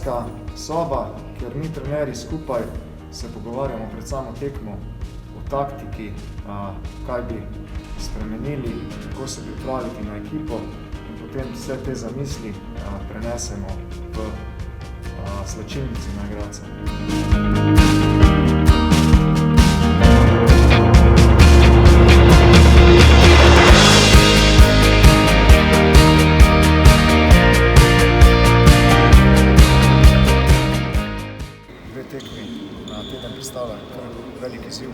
trenerska soba, kjer mi trenerji skupaj se pogovarjamo pred samo tekmo o taktiki, kaj bi spremenili, kako se pripraviti na ekipo in potem vse te zamisli prenesemo v slačilnici na igralce. Dve tekmi na teden predstavlja kar velik izziv.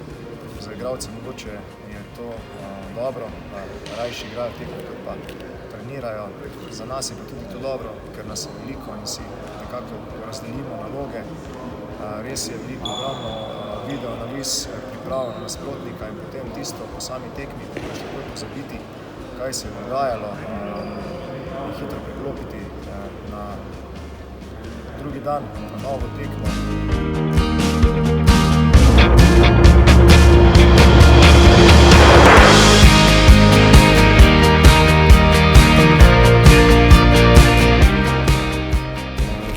Za igralce mogoče je to dobro, rajši igrajo tekme, kot pa trenirajo. Za nas je pa tudi to dobro, ker nas je veliko in si nekako razdelimo naloge. Res je veliko ogromno video analiz, priprava na nasprotnika in potem tisto po sami tekmi, moraš takoj pozabiti, kaj se je dogajalo, in hitro preklopiti na drugi dan, na novo tekmo.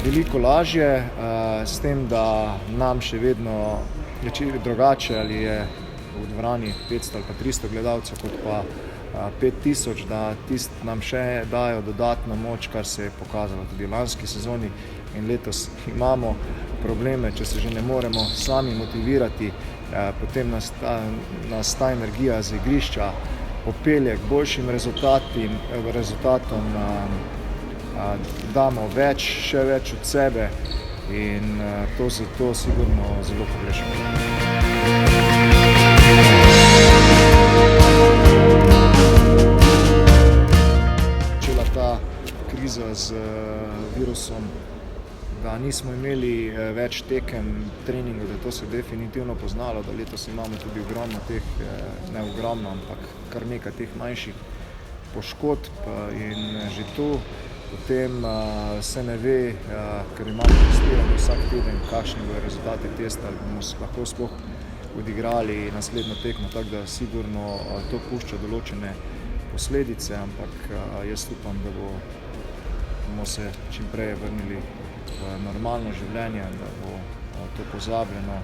Veliko lažje, s tem, da nam še vedno je drugače, ali je v dvorani 500 ali pa 300 gledalcev, kot pa 5000, da nam še dajo dodatno moč, kar se je pokazalo tudi v lanski sezoni. In letos imamo probleme, če se že ne moremo sami motivirati, potem nas ta energija z igrišča popelje k boljšim rezultatom, damo še več od sebe in to sigurno zelo pogrešamo. Začela ta kriza z virusom, da nismo imeli več tekem treningov, da to se je definitivno poznalo, da letos imamo tudi ogromno teh, ne ogromno, ampak kar nekaj teh manjših poškodb in že tu potem se ne ve, ker imamo testiranje vsak teden, kakšni bodo rezultati testa, ali bomo lahko sploh odigrali naslednjo tekmo, tako da sigurno to pušča določene posledice, ampak jaz upam, da bomo se čim prej vrnili v normalno življenje, da bo to pozabljeno.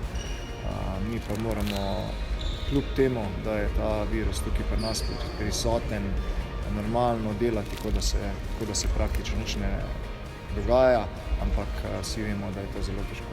Mi pa moramo, kljub temu, da je ta virus tukaj pri nas prisoten, normalno delati, kot da se praktično nič ne dogaja, ampak vsi vemo, da je to zelo težko.